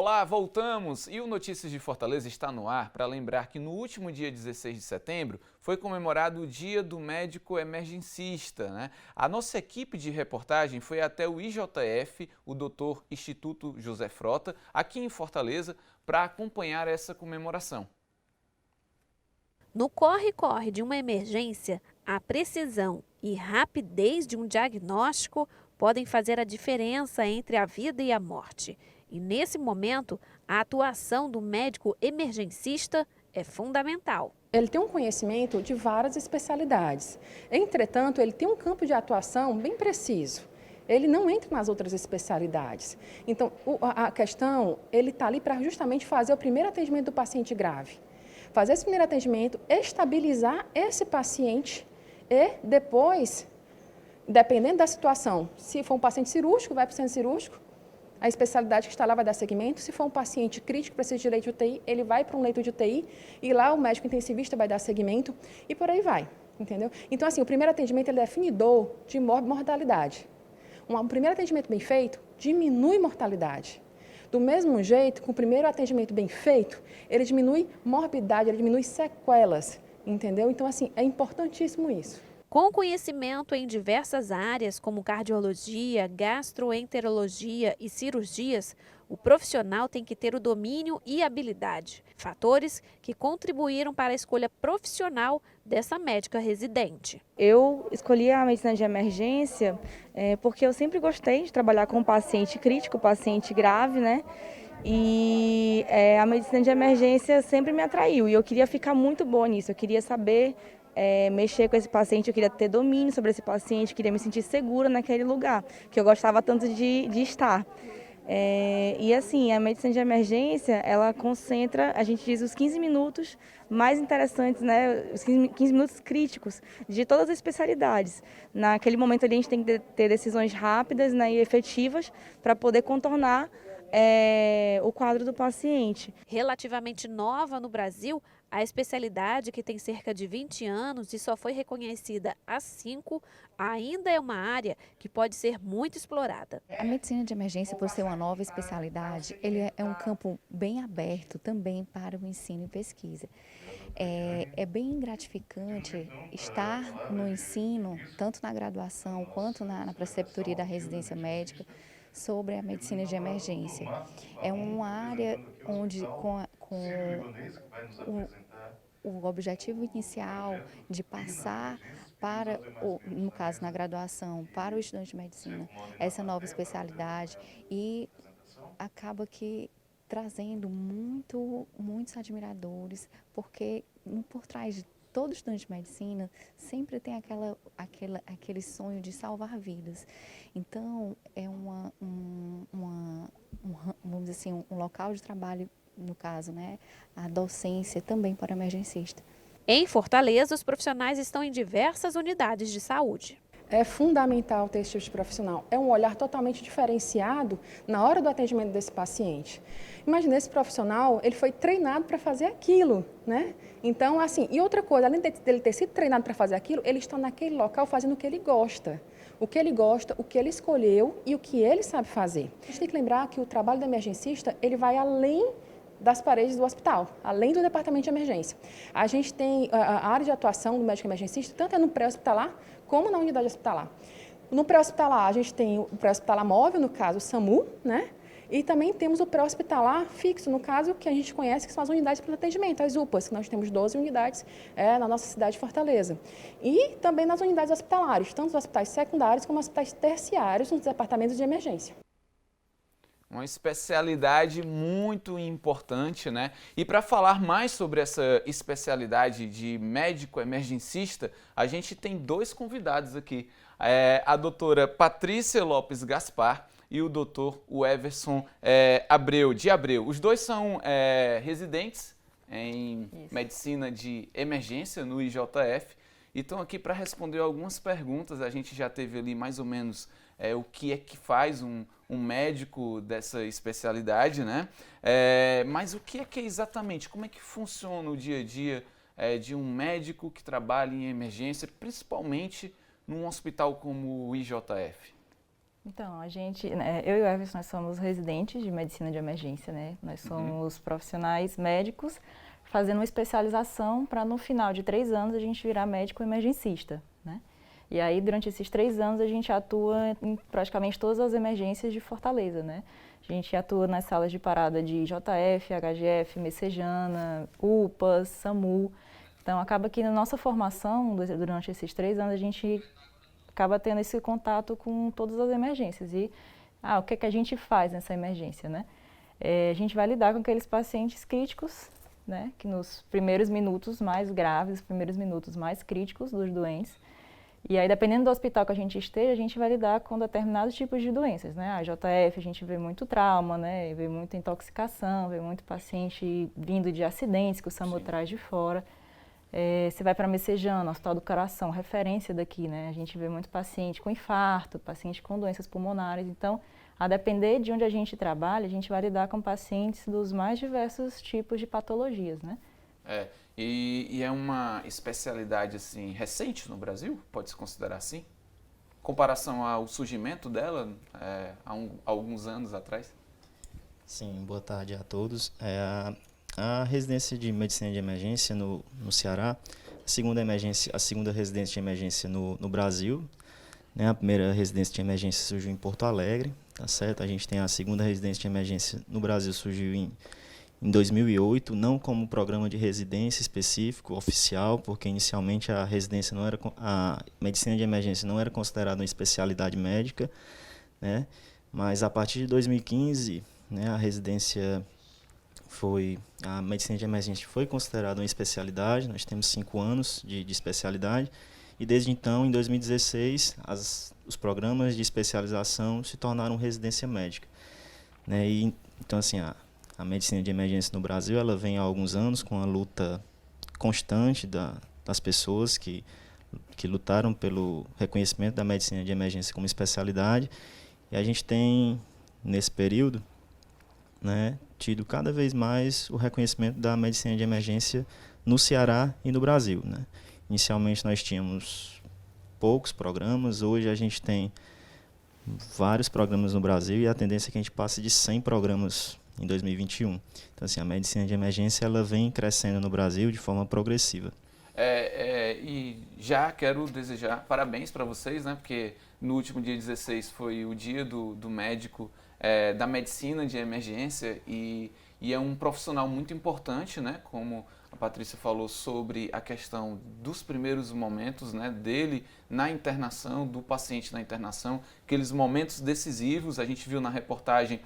Olá, voltamos! E o Notícias de Fortaleza está no ar para lembrar que no último dia 16 de setembro foi comemorado o Dia do Médico Emergencista, né? A nossa equipe de reportagem foi até o IJF, o Dr. Instituto José Frota, aqui em Fortaleza, para acompanhar essa comemoração. No corre-corre de uma emergência, a precisão e rapidez de um diagnóstico podem fazer a diferença entre a vida e a morte. E nesse momento, a atuação do médico emergencista é fundamental. Ele tem um conhecimento de várias especialidades. Entretanto, ele tem um campo de atuação bem preciso. Ele não entra nas outras especialidades. Então, a questão, ele está ali para justamente fazer o primeiro atendimento do paciente grave. Fazer esse primeiro atendimento, estabilizar esse paciente e depois, dependendo da situação, se for um paciente cirúrgico, vai para o centro cirúrgico, a especialidade que está lá vai dar segmento. Se for um paciente crítico, precisa de leito de UTI, ele vai para um leito de UTI e lá o médico intensivista vai dar segmento e por aí vai, entendeu? Então, assim, o primeiro atendimento ele é definidor de mortalidade. Um primeiro atendimento bem feito diminui mortalidade. Do mesmo jeito, com o primeiro atendimento bem feito, ele diminui morbidade, ele diminui sequelas, entendeu? Então, assim, é importantíssimo isso. Com conhecimento em diversas áreas, como cardiologia, gastroenterologia e cirurgias, o profissional tem que ter o domínio e habilidade, fatores que contribuíram para a escolha profissional dessa médica residente. Eu escolhi a medicina de emergência porque eu sempre gostei de trabalhar com paciente crítico, paciente grave, né? E a medicina de emergência sempre me atraiu e eu queria ficar muito boa nisso, eu queria saber mexer com esse paciente, eu queria ter domínio sobre esse paciente, queria me sentir segura naquele lugar, que eu gostava tanto de estar. E assim, a medicina de emergência, ela concentra, a gente diz, os 15 minutos mais interessantes, né, os 15 minutos críticos de todas as especialidades. Naquele momento ali a gente tem que ter decisões rápidas, né, e efetivas para poder contornar o quadro do paciente. Relativamente nova no Brasil, a especialidade, que tem cerca de 20 anos e só foi reconhecida há 5, ainda é uma área que pode ser muito explorada. A medicina de emergência, por ser uma nova especialidade, ele é um campo bem aberto também para o ensino e pesquisa. É bem gratificante estar no ensino, tanto na graduação quanto na preceptoria da residência médica, sobre a medicina de emergência. É uma área onde, com o objetivo inicial de passar para, no caso na graduação, para o estudante de medicina, essa nova especialidade, e acaba que trazendo muitos admiradores, porque por trás de todo estudante de medicina sempre tem aquele sonho de salvar vidas. Então, é vamos dizer assim, um local de trabalho, no caso, né, a docência também para emergencista. Em Fortaleza, os profissionais estão em diversas unidades de saúde. É fundamental ter esse tipo de profissional. É um olhar totalmente diferenciado na hora do atendimento desse paciente. Imagina, esse profissional, ele foi treinado para fazer aquilo, né? Então, assim, e outra coisa, além dele ter sido treinado para fazer aquilo, ele está naquele local fazendo o que ele gosta. O que ele gosta, o que ele escolheu e o que ele sabe fazer. A gente tem que lembrar que o trabalho do emergencista, ele vai além das paredes do hospital, além do departamento de emergência. A gente tem a área de atuação do médico emergencista, tanto no pré-hospitalar como na unidade hospitalar. No pré-hospitalar, a gente tem o pré-hospitalar móvel, no caso o SAMU, né? E também temos o pré-hospitalar fixo, no caso que a gente conhece, que são as unidades para atendimento, as UPAs, que nós temos 12 unidades na nossa cidade de Fortaleza. E também nas unidades hospitalares, tanto os hospitais secundários como os hospitais terciários, nos departamentos de emergência. Uma especialidade muito importante, né? E para falar mais sobre essa especialidade de médico emergencista, a gente tem dois convidados aqui. A doutora Patrícia Lopes Gaspar e o doutor Everson Abreu, de Abreu. Os dois são residentes em medicina de emergência no IJF e estão aqui para responder algumas perguntas. A gente já teve ali mais ou menos o que é que faz um médico dessa especialidade, né? Mas o que é exatamente, como é que funciona o dia a dia de um médico que trabalha em emergência, principalmente num hospital como o IJF? Então, eu e o Everson, nós somos residentes de medicina de emergência, né? Nós somos profissionais médicos fazendo uma especialização para no final de 3 anos a gente virar médico emergencista, né? E aí, durante esses 3 anos, a gente atua em praticamente todas as emergências de Fortaleza, né? A gente atua nas salas de parada de JF, HGF, Messejana, UPAs, SAMU. Então, acaba que na nossa formação, durante esses 3 anos, a gente acaba tendo esse contato com todas as emergências. E o que é que a gente faz nessa emergência, né? A gente vai lidar com aqueles pacientes críticos, né? Que nos primeiros minutos mais graves, os primeiros minutos mais críticos dos doentes. E aí, dependendo do hospital que a gente esteja, a gente vai lidar com determinados tipos de doenças, né? A JF, a gente vê muito trauma, né? Vê muita intoxicação, vê muito paciente vindo de acidentes que o SAMU traz de fora. Você vai para Messejana, Hospital do Coração, referência daqui, né? A gente vê muito paciente com infarto, paciente com doenças pulmonares. Então, a depender de onde a gente trabalha, a gente vai lidar com pacientes dos mais diversos tipos de patologias, né? E é uma especialidade assim recente no Brasil, pode-se considerar assim? Em comparação ao surgimento dela há alguns anos atrás? Sim, boa tarde a todos. A residência de medicina de emergência no Ceará, a segunda residência de emergência no Brasil, né? A primeira residência de emergência surgiu em Porto Alegre, tá certo? A gente tem a segunda residência de emergência no Brasil, surgiu em 2008, não como programa de residência específico, oficial, porque inicialmente a medicina de emergência não era considerada uma especialidade médica, né? Mas a partir de 2015, né, a medicina de emergência foi considerada uma especialidade. Nós temos 5 anos de especialidade e desde então, em 2016, os programas de especialização se tornaram residência médica, né? E então assim, a medicina de emergência no Brasil, ela vem há alguns anos com a luta constante das pessoas que lutaram pelo reconhecimento da medicina de emergência como especialidade. E a gente tem, nesse período, né, tido cada vez mais o reconhecimento da medicina de emergência no Ceará e no Brasil, né? Inicialmente nós tínhamos poucos programas, hoje a gente tem vários programas no Brasil e a tendência é que a gente passe de 100 programas em 2021. Então, assim, a medicina de emergência ela vem crescendo no Brasil de forma progressiva. E já quero desejar parabéns para vocês, né? Porque no último dia 16 foi o dia do médico da medicina de emergência e é um profissional muito importante, né? Como a Patrícia falou sobre a questão dos primeiros momentos, né, dele na internação, do paciente na internação, aqueles momentos decisivos. A gente viu na reportagem,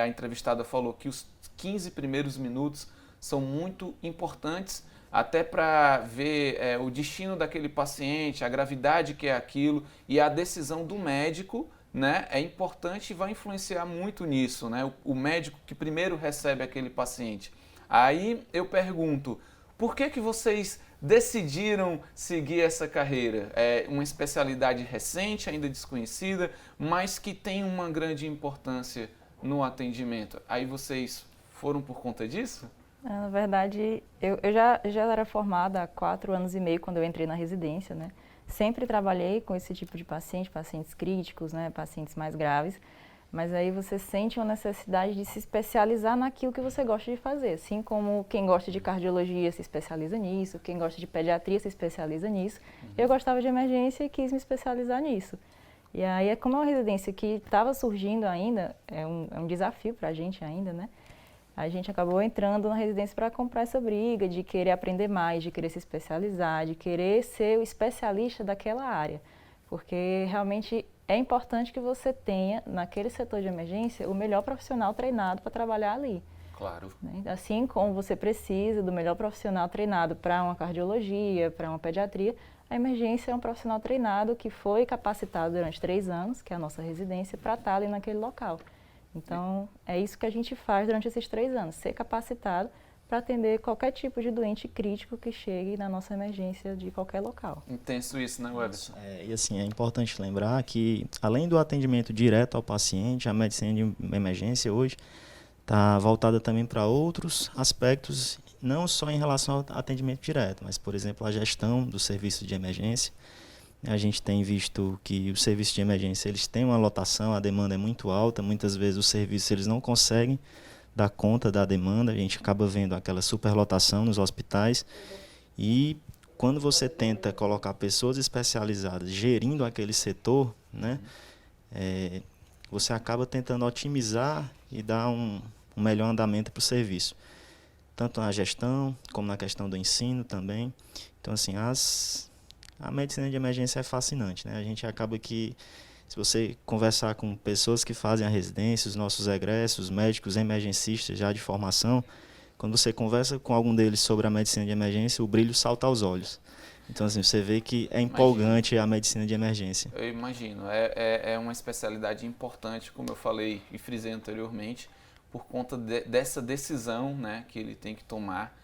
a entrevistada falou que os 15 primeiros minutos são muito importantes até para ver o destino daquele paciente, a gravidade que é aquilo, e a decisão do médico, né, é importante e vai influenciar muito nisso, né? O médico que primeiro recebe aquele paciente. Aí eu pergunto, por que vocês decidiram seguir essa carreira? É uma especialidade recente, ainda desconhecida, mas que tem uma grande importância no atendimento. Aí vocês foram por conta disso? Na verdade, eu já era formada há 4 anos e meio quando eu entrei na residência, né? Sempre trabalhei com esse tipo de paciente, pacientes críticos, né? Pacientes mais graves. Mas aí você sente uma necessidade de se especializar naquilo que você gosta de fazer. Assim como quem gosta de cardiologia se especializa nisso, quem gosta de pediatria se especializa nisso. Eu gostava de emergência e quis me especializar nisso. E aí, como é uma residência que estava surgindo ainda, é um desafio para a gente ainda, né? A gente acabou entrando na residência para comprar essa briga de querer aprender mais, de querer se especializar, de querer ser o especialista daquela área. Porque realmente é importante que você tenha, naquele setor de emergência, o melhor profissional treinado para trabalhar ali. Claro. Assim como você precisa do melhor profissional treinado para uma cardiologia, para uma pediatria, a emergência é um profissional treinado que foi capacitado durante 3 anos, que é a nossa residência, para estar ali naquele local. Então, é isso que a gente faz durante esses 3 anos, ser capacitado para atender qualquer tipo de doente crítico que chegue na nossa emergência de qualquer local. Intenso isso, né, Everson? E assim, é importante lembrar que, além do atendimento direto ao paciente, a medicina de emergência hoje está voltada também para outros aspectos, não só em relação ao atendimento direto, mas, por exemplo, a gestão do serviço de emergência. A gente tem visto que os serviços de emergência eles têm uma lotação, a demanda é muito alta, muitas vezes os serviços eles não conseguem dar conta da demanda, a gente acaba vendo aquela superlotação nos hospitais e quando você tenta colocar pessoas especializadas gerindo aquele setor, né, você acaba tentando otimizar e dar um melhor andamento para o serviço, tanto na gestão como na questão do ensino também. Então, assim, a medicina de emergência é fascinante, né? A gente acaba que, se você conversar com pessoas que fazem a residência, os nossos egressos, médicos emergencistas já de formação, quando você conversa com algum deles sobre a medicina de emergência, o brilho salta aos olhos. Então, assim, você vê que é empolgante a medicina de emergência. Eu imagino. É uma especialidade importante, como eu falei e frisei anteriormente, por conta dessa decisão, né, que ele tem que tomar.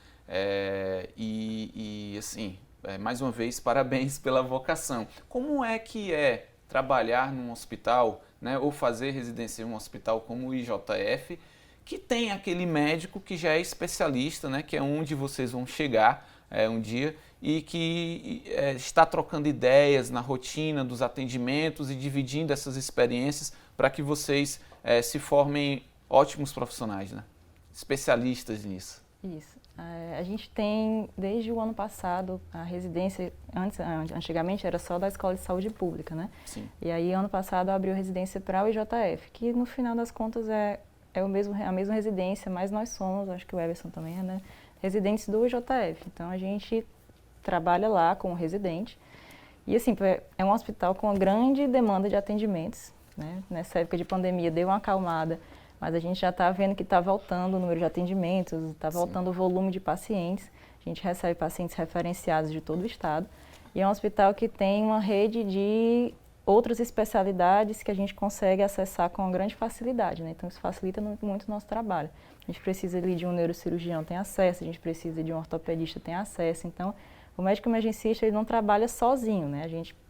Assim, mais uma vez, parabéns pela vocação. Como é que é trabalhar num hospital, né, ou fazer residência em um hospital como o IJF, que tem aquele médico que já é especialista, né, que é onde vocês vão chegar um dia, e que está trocando ideias na rotina dos atendimentos e dividindo essas experiências para que vocês se formem ótimos profissionais, né, especialistas nisso. Isso. A gente tem, desde o ano passado, a residência, antigamente era só da Escola de Saúde Pública, né? Sim. E aí, ano passado, abriu residência para o IJF, que no final das contas é a mesma residência, mas nós somos, acho que o Everson também é, né? Residentes do IJF. Então, a gente trabalha lá como residente. E, assim, é um hospital com uma grande demanda de atendimentos, né? Nessa época de pandemia, deu uma acalmada. Mas a gente já está vendo que está voltando o número de atendimentos, está voltando o volume de pacientes. A gente recebe pacientes referenciados de todo o estado. E é um hospital que tem uma rede de outras especialidades que a gente consegue acessar com uma grande facilidade, né? Então isso facilita muito o nosso trabalho. A gente precisa ali de um neurocirurgião, tem acesso, a gente precisa de um ortopedista, tem acesso. Então o médico emergencista ele não trabalha sozinho, né?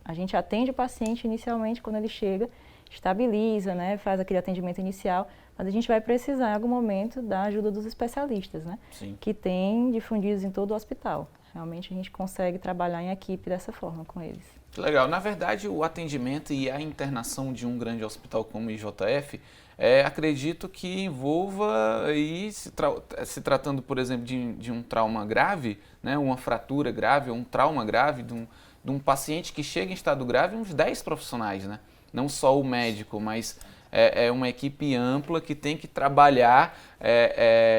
A gente atende o paciente inicialmente quando ele chega, estabiliza, né? Faz aquele atendimento inicial, mas a gente vai precisar em algum momento da ajuda dos especialistas, né? Sim. Que tem difundidos em todo o hospital. Realmente a gente consegue trabalhar em equipe dessa forma com eles. Legal. Na verdade, o atendimento e a internação de um grande hospital como o IJF, acredito que envolva, aí, se tratando, por exemplo, de um trauma grave, né, uma fratura grave ou um trauma grave de um paciente que chega em estado grave, uns 10 profissionais, né? Não só o médico, mas é uma equipe ampla que tem que trabalhar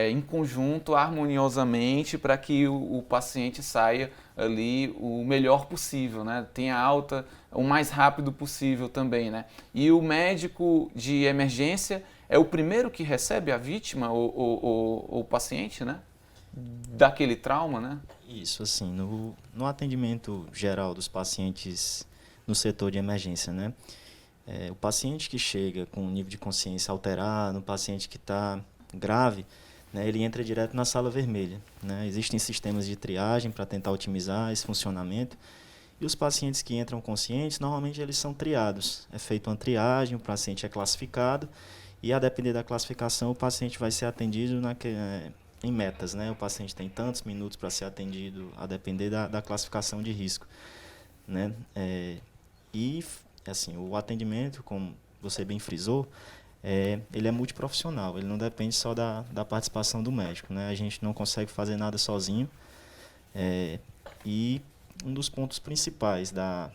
em conjunto, harmoniosamente, para que o paciente saia ali o melhor possível, né? Tenha alta o mais rápido possível também, né? E o médico de emergência é o primeiro que recebe a vítima ou o paciente, né? Daquele trauma, né? Isso, assim, no atendimento geral dos pacientes no setor de emergência, né? O paciente que chega com um nível de consciência alterado, o paciente que está grave, né, ele entra direto na sala vermelha, né? Existem sistemas de triagem para tentar otimizar esse funcionamento. E os pacientes que entram conscientes, normalmente eles são triados. É feita uma triagem, o paciente é classificado e, a depender da classificação, o paciente vai ser atendido em metas, né? O paciente tem tantos minutos para ser atendido, a depender da classificação de risco, né? Assim, o atendimento, como você bem frisou, ele é multiprofissional, ele não depende só da participação do médico, né? A gente não consegue fazer nada sozinho. E um dos pontos principais da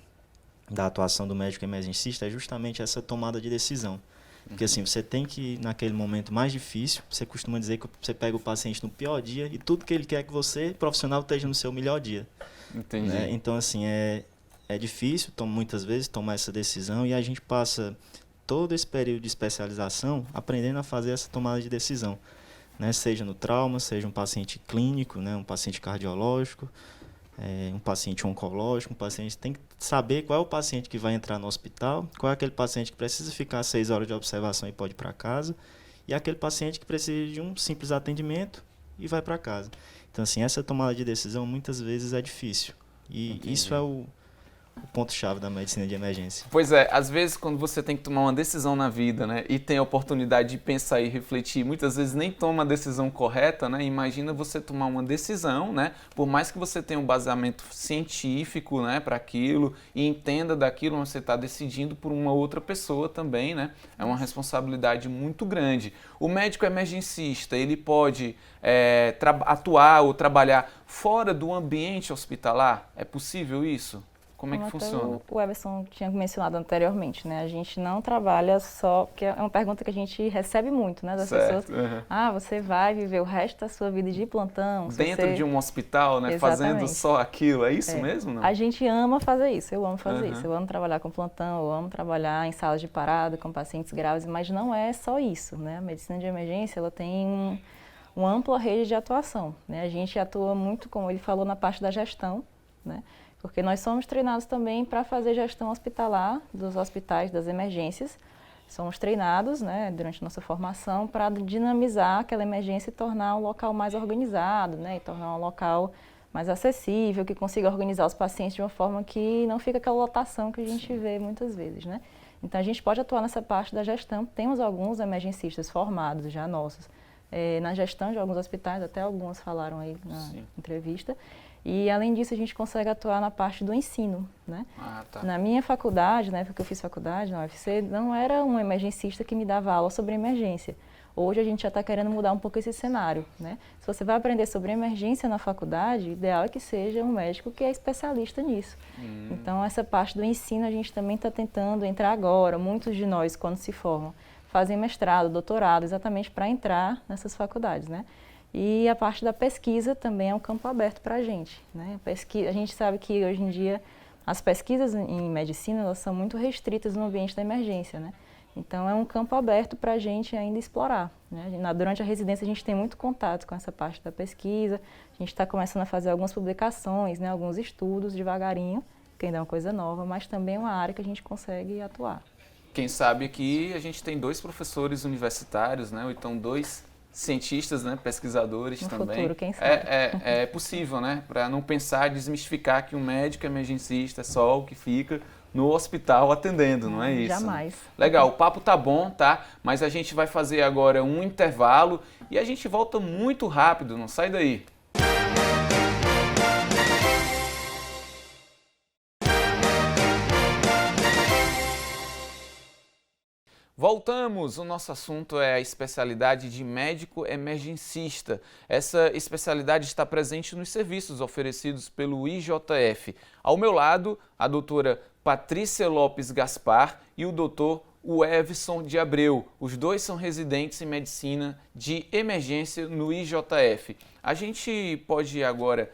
atuação do médico emergencista é justamente essa tomada de decisão. Porque assim, você tem que, naquele momento mais difícil, você costuma dizer que você pega o paciente no pior dia e tudo que ele quer que você, profissional, esteja no seu melhor dia. Entendi. Né? Então, assim, é difícil muitas vezes tomar essa decisão e a gente passa todo esse período de especialização aprendendo a fazer essa tomada de decisão, né? Seja no trauma, seja um paciente clínico, né? Um paciente cardiológico, um paciente oncológico, um paciente tem que saber qual é o paciente que vai entrar no hospital, qual é aquele paciente que precisa ficar 6 horas de observação e pode ir para casa, e aquele paciente que precisa de um simples atendimento e vai para casa. Então, assim, essa tomada de decisão muitas vezes é difícil. E Entendi. Isso é o o ponto-chave da medicina de emergência. Pois é, às vezes quando você tem que tomar uma decisão na vida, né, e tem a oportunidade de pensar e refletir, muitas vezes nem toma a decisão correta, né? Imagina você tomar uma decisão, né, por mais que você tenha um baseamento científico, né, para aquilo e entenda daquilo, você está decidindo por uma outra pessoa também, né? É uma responsabilidade muito grande. O médico emergencista, ele pode atuar ou trabalhar fora do ambiente hospitalar? É possível isso? Como é que funciona? O Everson tinha mencionado anteriormente, né? A gente não trabalha só, porque é uma pergunta que a gente recebe muito, né, das pessoas. Você vai viver o resto da sua vida de plantão? Dentro de um hospital, né? Fazendo só aquilo, é isso mesmo? Não? A gente ama fazer isso, eu amo fazer isso. Eu amo trabalhar com plantão, eu amo trabalhar em salas de parada com pacientes graves, mas não é só isso, né? A medicina de emergência, ela tem uma ampla rede de atuação, né? A gente atua muito, como ele falou, na parte da gestão, né? Porque nós somos treinados também para fazer gestão hospitalar dos hospitais, das emergências. Somos treinados, né, durante nossa formação para dinamizar aquela emergência e tornar um local mais organizado, né, e tornar um local mais acessível, que consiga organizar os pacientes de uma forma que não fica aquela lotação que a gente vê muitas vezes, né. Então a gente pode atuar nessa parte da gestão. Temos alguns emergencistas formados já nossos na gestão de alguns hospitais, até alguns falaram aí na entrevista. E, além disso, a gente consegue atuar na parte do ensino, né? Na minha faculdade, na época que eu fiz faculdade, na UFC, não era um emergencista que me dava aula sobre emergência. Hoje, a gente já está querendo mudar um pouco esse cenário, né? Se você vai aprender sobre emergência na faculdade, o ideal é que seja um médico que é especialista nisso. Então, essa parte do ensino, a gente também está tentando entrar agora. Muitos de nós, quando se formam, fazem mestrado, doutorado, exatamente para entrar nessas faculdades, né? E a parte da pesquisa também é um campo aberto para a gente, né? A gente sabe que hoje em dia as pesquisas em medicina elas são muito restritas no ambiente da emergência, né? Então é um campo aberto para a gente ainda explorar, né? Durante a residência a gente tem muito contato com essa parte da pesquisa, a gente está começando a fazer algumas publicações, né? Alguns estudos devagarinho, que ainda é uma coisa nova, mas também é uma área que a gente consegue atuar. Quem sabe aqui a gente tem 2 professores universitários, né? Ou então 2 cientistas, né, pesquisadores no também. Futuro, quem sabe. É possível, né, para não pensar, desmistificar que um médico emergencista é só o que fica no hospital atendendo, não é isso? Jamais. Legal, o papo tá bom, tá? Mas a gente vai fazer agora um intervalo e a gente volta muito rápido, não sai daí. Voltamos, o nosso assunto é a especialidade de médico emergencista. Essa especialidade está presente nos serviços oferecidos pelo IJF. Ao meu lado, a doutora Patrícia Lopes Gaspar e o doutor Everson de Abreu. Os dois são residentes em medicina de emergência no IJF. A gente pode agora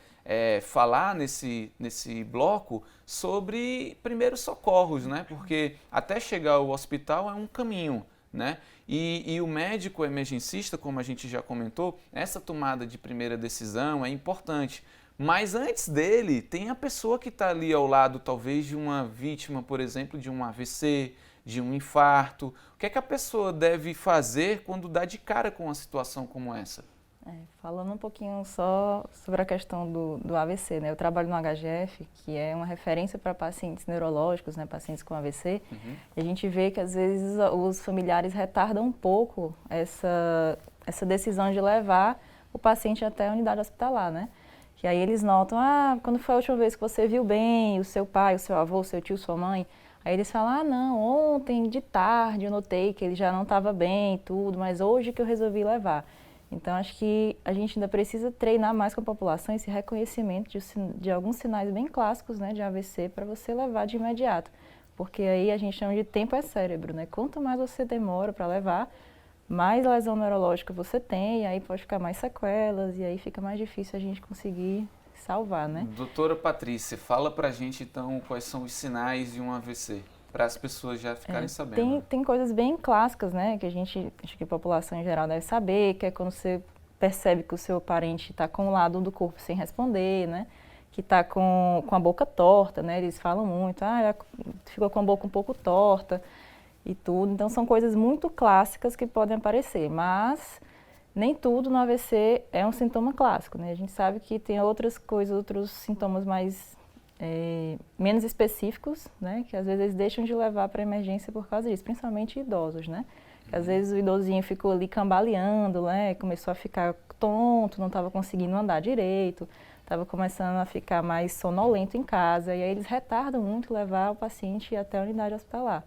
falar nesse bloco sobre primeiros socorros, né? Porque até chegar ao hospital é um caminho, né? E o médico emergencista, como a gente já comentou, essa tomada de primeira decisão é importante. Mas antes dele, tem a pessoa que está ali ao lado, talvez, de uma vítima, por exemplo, de um AVC, de um infarto. O que é que a pessoa deve fazer quando dá de cara com uma situação como essa? Falando um pouquinho só sobre a questão do AVC, né? Eu trabalho no HGF, que é uma referência para pacientes neurológicos, né? Pacientes com AVC, e a gente vê que às vezes os familiares retardam um pouco essa decisão de levar o paciente até a unidade hospitalar, né? Que aí eles notam, quando foi a última vez que você viu bem o seu pai, o seu avô, o seu tio, sua mãe? Aí eles falam, não, ontem de tarde eu notei que ele já não estava bem e tudo, mas hoje que eu resolvi levar. Então, acho que a gente ainda precisa treinar mais com a população esse reconhecimento de alguns sinais bem clássicos, né, de AVC para você levar de imediato. Porque aí a gente chama de tempo é cérebro, né? Quanto mais você demora para levar, mais lesão neurológica você tem, e aí pode ficar mais sequelas, e aí fica mais difícil a gente conseguir salvar, né? Doutora Patrícia, fala pra gente então quais são os sinais de um AVC, para as pessoas já ficarem sabendo. Tem coisas bem clássicas, né, que acho que a população em geral deve saber, que é quando você percebe que o seu parente está com um lado do corpo sem responder, né, que está com a boca torta, né, eles falam muito, ficou com a boca um pouco torta e tudo. Então, são coisas muito clássicas que podem aparecer, mas nem tudo no AVC é um sintoma clássico, né, a gente sabe que tem outras coisas, outros sintomas mais menos específicos, né? Que às vezes eles deixam de levar para emergência por causa disso, principalmente idosos, né? Que às vezes o idosinho ficou ali cambaleando, né? Começou a ficar tonto, não estava conseguindo andar direito, estava começando a ficar mais sonolento em casa, e aí eles retardam muito levar o paciente até a unidade hospitalar.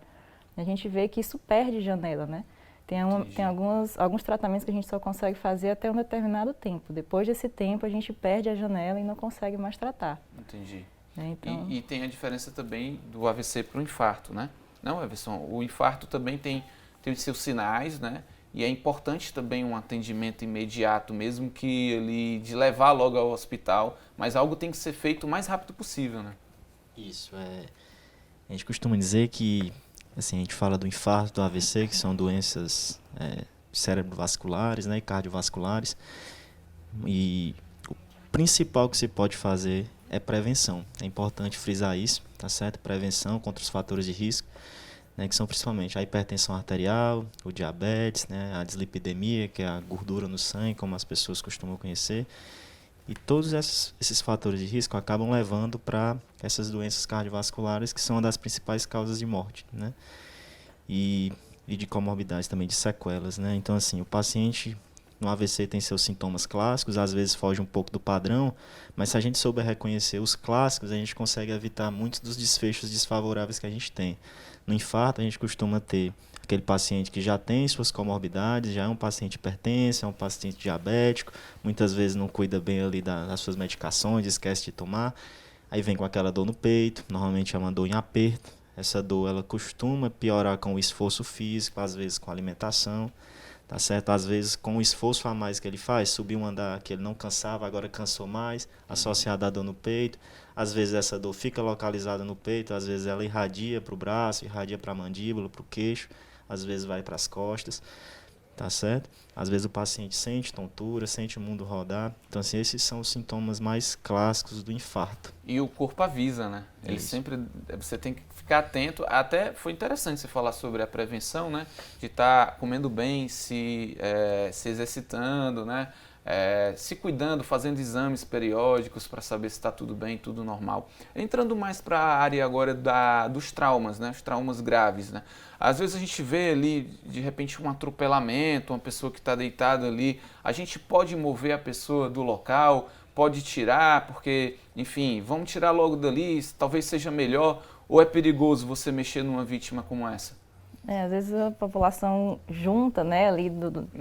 A gente vê que isso perde janela, né? Tem alguns tratamentos que a gente só consegue fazer até um determinado tempo. Depois desse tempo, a gente perde a janela e não consegue mais tratar. Entendi. Então... E tem a diferença também do AVC para o infarto, né? Não, Everson, o infarto também tem os seus sinais, né? E é importante também um atendimento imediato, mesmo que ele de levar logo ao hospital, mas algo tem que ser feito o mais rápido possível, né? Isso, a gente costuma dizer que, assim, a gente fala do infarto, do AVC, que são doenças cerebrovasculares, né, e cardiovasculares, e o principal que se pode fazer é prevenção. É importante frisar isso, tá certo? Prevenção contra os fatores de risco, né, que são principalmente a hipertensão arterial, o diabetes, né, a dislipidemia, que é a gordura no sangue, como as pessoas costumam conhecer. E todos esses fatores de risco acabam levando para essas doenças cardiovasculares, que são uma das principais causas de morte, né? E de comorbidades também, de sequelas, né? Então, assim, o paciente no AVC tem seus sintomas clássicos, às vezes foge um pouco do padrão, mas se a gente souber reconhecer os clássicos, a gente consegue evitar muitos dos desfechos desfavoráveis que a gente tem. No infarto, a gente costuma ter aquele paciente que já tem suas comorbidades, já é um paciente hipertenso, é um paciente diabético, muitas vezes não cuida bem ali das suas medicações, esquece de tomar, aí vem com aquela dor no peito, normalmente é uma dor em aperto. Essa dor ela costuma piorar com o esforço físico, às vezes com a alimentação, tá certo? Às vezes com o esforço a mais que ele faz, subir um andar que ele não cansava, agora cansou mais, associado à dor no peito. Às vezes essa dor fica localizada no peito, às vezes ela irradia para o braço, irradia para a mandíbula, para o queixo, às vezes vai para as costas, tá certo? Às vezes o paciente sente tontura, sente o mundo rodar. Então, assim, esses são os sintomas mais clássicos do infarto. E o corpo avisa, né? Ele sempre, você tem que ficar atento. Até foi interessante você falar sobre a prevenção, né? De estar comendo bem, se exercitando, né? Se cuidando, fazendo exames periódicos para saber se está tudo bem, tudo normal. Entrando mais para a área agora dos traumas, né? Os traumas graves, né? Às vezes a gente vê ali, de repente, um atropelamento, uma pessoa que está deitada ali, a gente pode mover a pessoa do local, pode tirar, porque, enfim, vamos tirar logo dali, talvez seja melhor, ou é perigoso você mexer numa vítima como essa? Às vezes a população junta, né, ali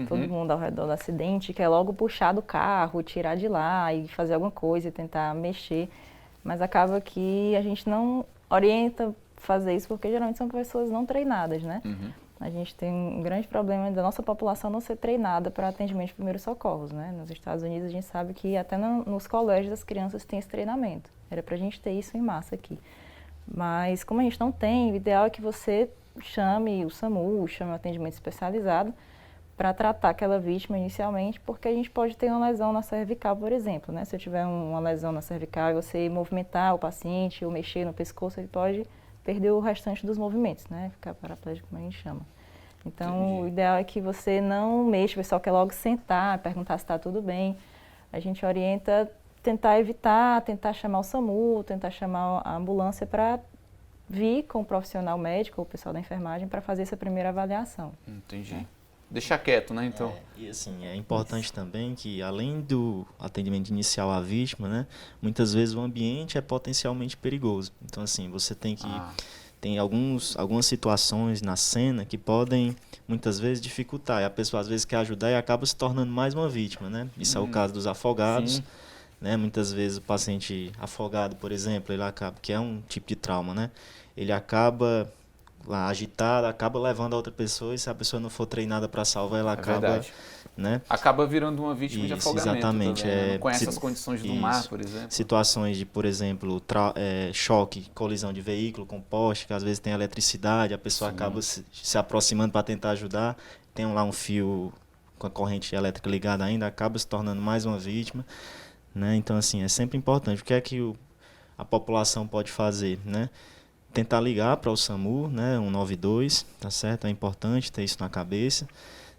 todo mundo ao redor do acidente, quer logo puxar do carro, tirar de lá e fazer alguma coisa, tentar mexer, mas acaba que a gente não orienta fazer isso porque geralmente são pessoas não treinadas, né? A gente tem um grande problema da nossa população não ser treinada para atendimento de primeiros socorros, né? Nos Estados Unidos a gente sabe que até nos colégios as crianças têm esse treinamento. Era para a gente ter isso em massa aqui. Mas como a gente não tem, o ideal é que você chame o SAMU, chame o atendimento especializado para tratar aquela vítima inicialmente, porque a gente pode ter uma lesão na cervical, por exemplo, né? Se eu tiver uma lesão na cervical e você movimentar o paciente ou mexer no pescoço, ele pode perder o restante dos movimentos, né? Ficar paraplégico, como a gente chama. Então, Entendi. O ideal é que você não mexa, o pessoal quer logo sentar, perguntar se está tudo bem. A gente orienta tentar evitar, tentar chamar o SAMU, tentar chamar a ambulância para vir com o profissional médico ou o pessoal da enfermagem para fazer essa primeira avaliação. Entendi. Deixar quieto, né, então? E assim, é importante também que, além do atendimento inicial à vítima, né, muitas vezes o ambiente é potencialmente perigoso. Então, assim, você tem que... Tem algumas situações na cena que podem, muitas vezes, dificultar. E a pessoa, às vezes, quer ajudar e acaba se tornando mais uma vítima, né? Isso é o caso dos afogados. Né? Muitas vezes o paciente afogado, por exemplo, ele acaba, que é um tipo de trauma, né? Ele acaba lá agitado, acaba levando a outra pessoa e se a pessoa não for treinada para salvar, ela acaba, né? Acaba virando uma vítima de afogamento. Exatamente. Também, né? Não conhece as condições do mar, por exemplo. Situações de, por exemplo, choque, colisão de veículo com poste, que às vezes tem eletricidade, a pessoa acaba se aproximando para tentar ajudar, tem lá um fio com a corrente elétrica ligada ainda, acaba se tornando mais uma vítima, né? Então, assim, é sempre importante. O que é que a população pode fazer, né? Tentar ligar para o SAMU, né, 192, tá certo? É importante ter isso na cabeça,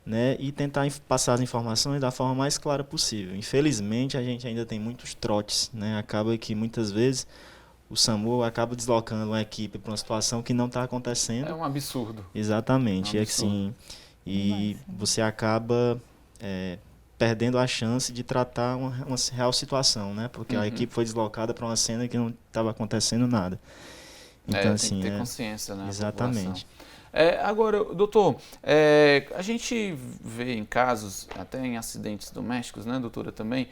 né? E tentar passar as informações da forma mais clara possível. Infelizmente, a gente ainda tem muitos trotes, né? Acaba que muitas vezes o SAMU acaba deslocando uma equipe para uma situação que não está acontecendo. É um absurdo. Exatamente, É um é que sim. E você acaba perdendo a chance de tratar uma real situação, né? Porque a equipe foi deslocada para uma cena que não estava acontecendo nada. Então, Tem assim, que ter consciência, né? exatamente. Agora, doutor, a gente vê em casos, até em acidentes domésticos, né, doutora, também,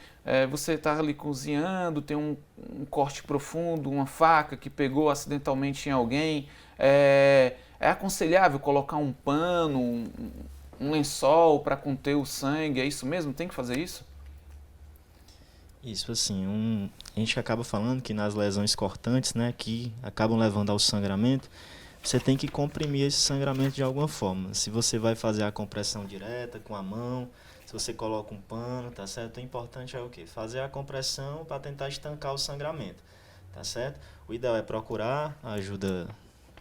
você está ali cozinhando, tem um corte profundo, uma faca que pegou acidentalmente em alguém, é aconselhável colocar um pano, um lençol para conter o sangue, é isso mesmo? Tem que fazer isso? Isso, assim, a gente acaba falando que nas lesões cortantes, né, que acabam levando ao sangramento, você tem que comprimir esse sangramento de alguma forma. Se você vai fazer a compressão direta com a mão, se você coloca um pano, tá certo? O importante é o quê? Fazer a compressão para tentar estancar o sangramento, tá certo? O ideal é procurar a ajuda,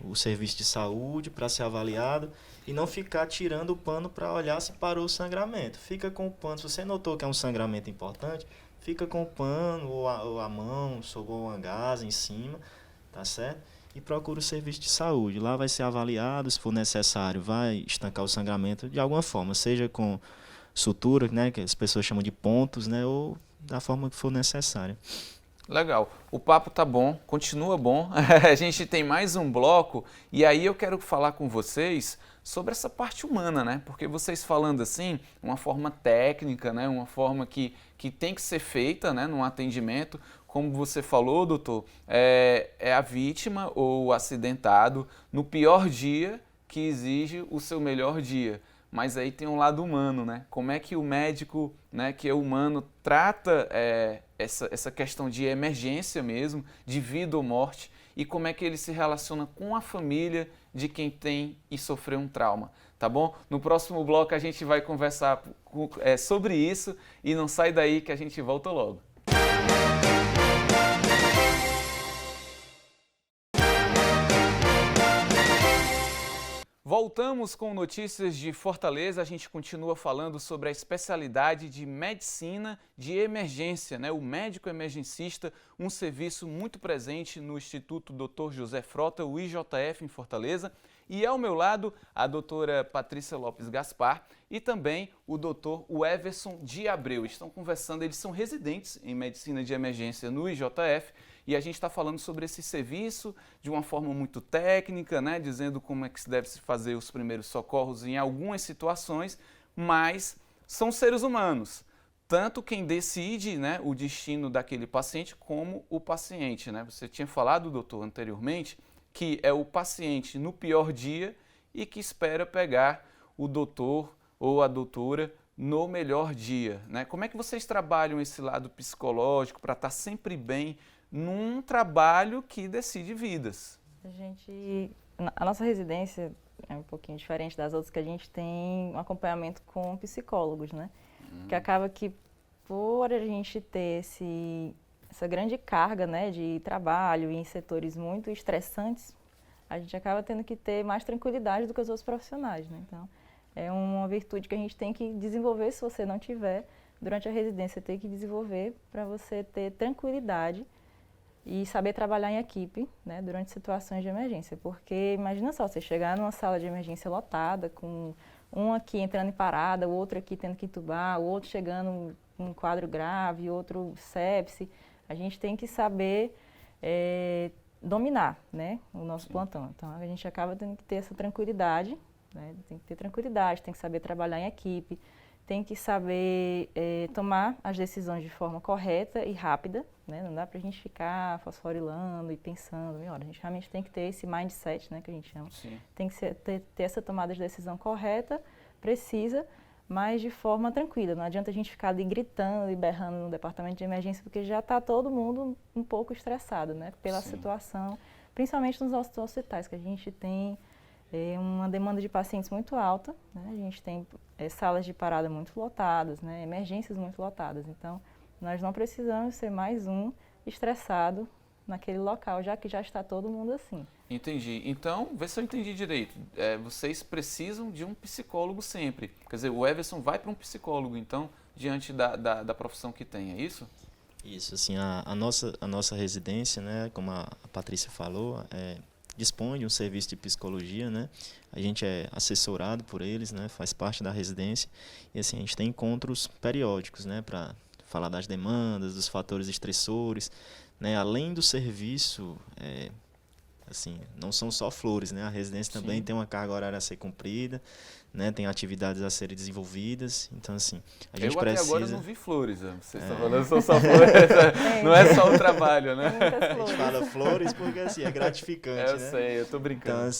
o serviço de saúde para ser avaliado e não ficar tirando o pano para olhar se parou o sangramento. Fica com o pano, se você notou que é um sangramento importante, fica com o pano ou a mão, sob uma gasa em cima, tá certo? E procura o serviço de saúde. Lá vai ser avaliado, se for necessário, vai estancar o sangramento de alguma forma, seja com sutura, né, que as pessoas chamam de pontos, né, ou da forma que for necessária. Legal. O papo tá bom, continua bom. A gente tem mais um bloco e aí eu quero falar com vocês sobre essa parte humana, né? Porque vocês falando assim, uma forma técnica, né? Uma forma que tem que ser feita, né? Num atendimento, como você falou, doutor, é a vítima ou o acidentado no pior dia que exige o seu melhor dia. Mas aí tem um lado humano, né? Como é que o médico, né, que é humano, trata essa questão de emergência mesmo, de vida ou morte, e como é que ele se relaciona com a família de quem tem e sofreu um trauma, tá bom? No próximo bloco a gente vai conversar sobre isso e não sai daí que a gente volta logo. Voltamos com notícias de Fortaleza, a gente continua falando sobre a especialidade de medicina de emergência, né? O médico emergencista, um serviço muito presente no Instituto Dr. José Frota, o IJF em Fortaleza. E ao meu lado, a doutora Patrícia Lopes Gaspar e também o doutor Everson de Abreu. Estão conversando, eles são residentes em medicina de emergência no IJF. E a gente está falando sobre esse serviço de uma forma muito técnica, né, dizendo como é que se deve se fazer os primeiros socorros em algumas situações, mas são seres humanos, tanto quem decide, né, o destino daquele paciente como o paciente, né? Você tinha falado, doutor, anteriormente, que é o paciente no pior dia e que espera pegar o doutor ou a doutora no melhor dia, né? Como é que vocês trabalham esse lado psicológico para estar sempre bem num trabalho que decide vidas? A nossa residência é um pouquinho diferente das outras, que a gente tem um acompanhamento com psicólogos, né? Que acaba que por a gente ter essa grande carga, né, de trabalho em setores muito estressantes, a gente acaba tendo que ter mais tranquilidade do que os outros profissionais, né? Então, é uma virtude que a gente tem que desenvolver, se você não tiver, durante a residência, tem que desenvolver para você ter tranquilidade e saber trabalhar em equipe, né, durante situações de emergência. Porque imagina só, você chegar numa sala de emergência lotada, com um aqui entrando em parada, o outro aqui tendo que entubar, o outro chegando em um quadro grave, outro sepse. A gente tem que saber dominar, né, o nosso plantão. Então a gente acaba tendo que ter essa tranquilidade, né, tem que ter tranquilidade, tem que saber trabalhar em equipe, tem que saber tomar as decisões de forma correta e rápida, né? Não dá pra gente ficar fosforilando e pensando, a gente realmente tem que ter esse mindset, né, que a gente chama. Sim. Tem que ter essa tomada de decisão correta, precisa, mas de forma tranquila. Não adianta a gente ficar ali gritando e berrando no departamento de emergência, porque já está todo mundo um pouco estressado, né, pela situação, principalmente nos nossos hospitais, que a gente tem uma demanda de pacientes muito alta, né? A gente tem salas de parada muito lotadas, né? Emergências muito lotadas. Então, nós não precisamos ser mais um estressado naquele local, já que já está todo mundo assim. Entendi. Então, vê se eu entendi direito. Vocês precisam de um psicólogo sempre. Quer dizer, o Everson vai para um psicólogo, então, diante da profissão que tem, é isso? Isso, assim, a nossa residência, né, como a Patrícia falou, dispõe de um serviço de psicologia, né? A gente é assessorado por eles, né? Faz parte da residência. E assim, a gente tem encontros periódicos, né? Para falar das demandas, dos fatores estressores, né? Além do serviço, assim, não são só flores, né? A residência também tem uma carga horária a ser cumprida, né? Tem atividades a serem desenvolvidas. Então, assim, a gente Eu até precisa... agora não vi flores, vocês estão falando só flores, não é só o trabalho, né? Muitas A gente flores. fala flores porque, assim, é gratificante, Eu né? sei, eu tô brincando.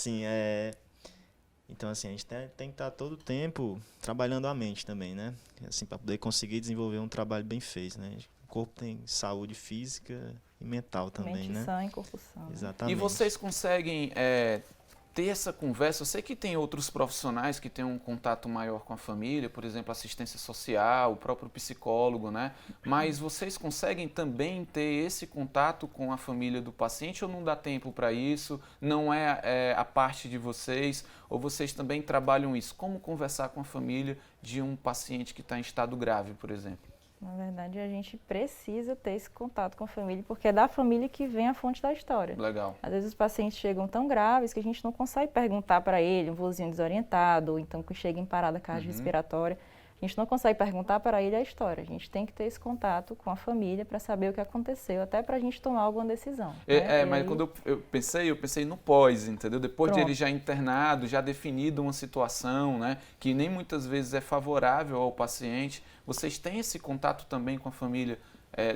Então, assim, a gente tem que estar todo o tempo trabalhando a mente também, né? Assim, para poder conseguir desenvolver um trabalho bem feito, né? O corpo tem saúde física e mental também, Mente né? sã e corpo sã. Né? Exatamente. E vocês conseguem ter essa conversa? Eu sei que tem outros profissionais que têm um contato maior com a família, por exemplo, assistência social, o próprio psicólogo, né? Mas vocês conseguem também ter esse contato com a família do paciente ou não dá tempo para isso? Não é a parte de vocês? Ou vocês também trabalham isso? Como conversar com a família de um paciente que está em estado grave, por exemplo? Na verdade, a gente precisa ter esse contato com a família, porque é da família que vem a fonte da história. Legal. Às vezes os pacientes chegam tão graves que a gente não consegue perguntar para ele, um vozinho desorientado, ou então que chega em parada cardiorrespiratória. A gente não consegue perguntar para ele a história. A gente tem que ter esse contato com a família para saber o que aconteceu, até para a gente tomar alguma decisão. Né? Mas aí... quando eu pensei no pós, entendeu? Depois de Pronto. ele já internado, já definido uma situação, né, que nem muitas vezes é favorável ao paciente, vocês têm esse contato também com a família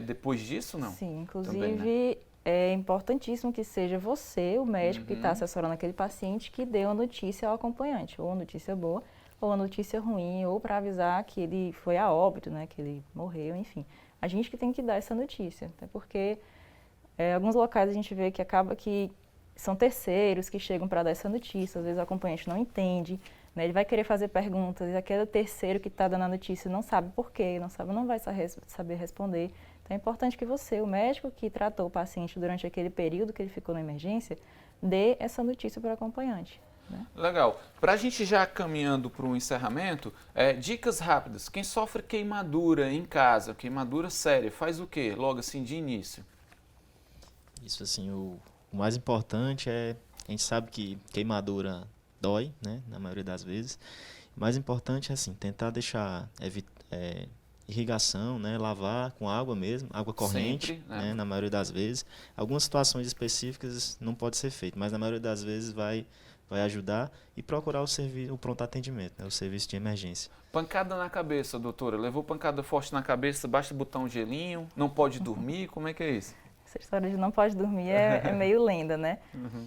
depois disso, não? Sim, inclusive Também, né? é importantíssimo que seja você, o médico que está assessorando aquele paciente, que dê uma notícia ao acompanhante, ou uma notícia boa, ou uma notícia ruim, ou para avisar que ele foi a óbito, né, que ele morreu, enfim. A gente que tem que dar essa notícia, até porque alguns locais a gente vê que acaba que são terceiros que chegam para dar essa notícia, às vezes o acompanhante não entende, né, ele vai querer fazer perguntas e aquele terceiro que está dando a notícia não sabe por quê, não vai saber responder. Então é importante que você, o médico que tratou o paciente durante aquele período que ele ficou na emergência, dê essa notícia para o acompanhante. Né? Legal. Para a gente já caminhando para um encerramento, dicas rápidas. Quem sofre queimadura em casa, queimadura séria, faz o quê? Logo assim, de início. Isso, assim, o mais importante a gente sabe que queimadura dói, né, na maioria das vezes. O mais importante é, assim, tentar deixar irrigação, né, lavar com água mesmo, água corrente, Sempre, né? né, na maioria das vezes. Algumas situações específicas não pode ser feito, mas na maioria das vezes vai ajudar e procurar o pronto atendimento, né, o serviço de emergência. Pancada na cabeça, doutora. Levou pancada forte na cabeça, basta botar um gelinho, não pode dormir, como é que é isso? Essa história de não pode dormir é meio lenda, né?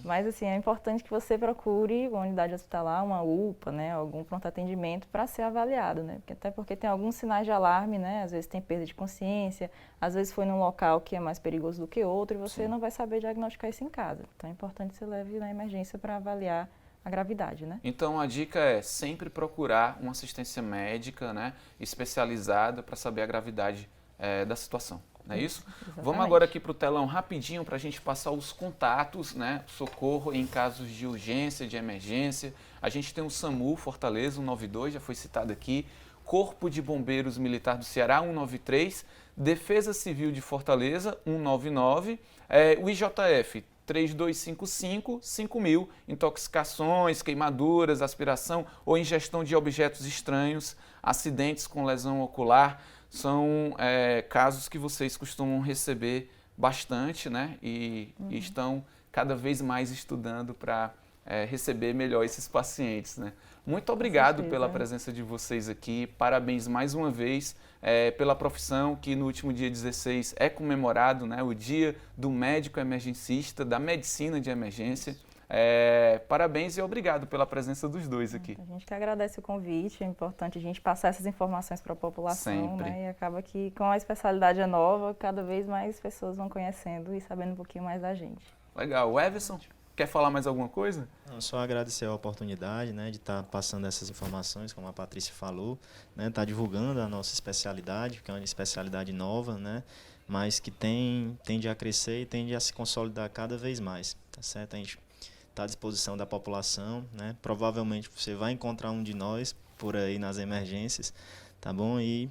Mas, assim, é importante que você procure uma unidade hospitalar, uma UPA, né? Algum pronto atendimento para ser avaliado, né? Até porque tem alguns sinais de alarme, né? Às vezes tem perda de consciência, às vezes foi num local que é mais perigoso do que outro e você não vai saber diagnosticar isso em casa. Então, é importante que você leve na emergência para avaliar a gravidade, né? Então a dica é sempre procurar uma assistência médica, né, especializada para saber a gravidade da situação. Não é isso? Exatamente. Vamos agora aqui para o telão rapidinho para a gente passar os contatos, né? Socorro em casos de urgência, de emergência. A gente tem o SAMU Fortaleza 192, já foi citado aqui. Corpo de Bombeiros Militar do Ceará 193. Defesa Civil de Fortaleza 199. O IJF 3255-5000, intoxicações, queimaduras, aspiração ou ingestão de objetos estranhos, acidentes com lesão ocular, são casos que vocês costumam receber bastante, né? E estão cada vez mais estudando para receber melhor esses pacientes, né? Muito obrigado pela presença de vocês aqui, parabéns mais uma vez pela profissão que no último dia 16 é comemorado, né? O Dia do Médico Emergencista, da Medicina de Emergência. Parabéns e obrigado pela presença dos dois aqui. A gente que agradece o convite, é importante a gente passar essas informações para a população, Sempre. né? E acaba que com a especialidade nova, cada vez mais pessoas vão conhecendo e sabendo um pouquinho mais da gente. Legal. O Everson, quer falar mais alguma coisa? Não, só agradecer a oportunidade, né, de estar passando essas informações, como a Patrícia falou, né, estar divulgando a nossa especialidade, que é uma especialidade nova, né, mas que tende a crescer e tende a se consolidar cada vez mais, tá certo? A gente está à disposição da população, né? Provavelmente você vai encontrar um de nós por aí nas emergências, tá bom? E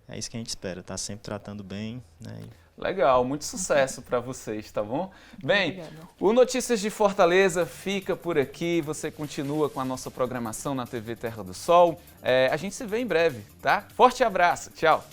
é isso que a gente espera, tá sempre tratando bem, né? Legal, muito sucesso para vocês, tá bom? Bem, Obrigada. o Notícias de Fortaleza fica por aqui. Você continua com a nossa programação na TV Terra do Sol. A gente se vê em breve, tá? Forte abraço, tchau!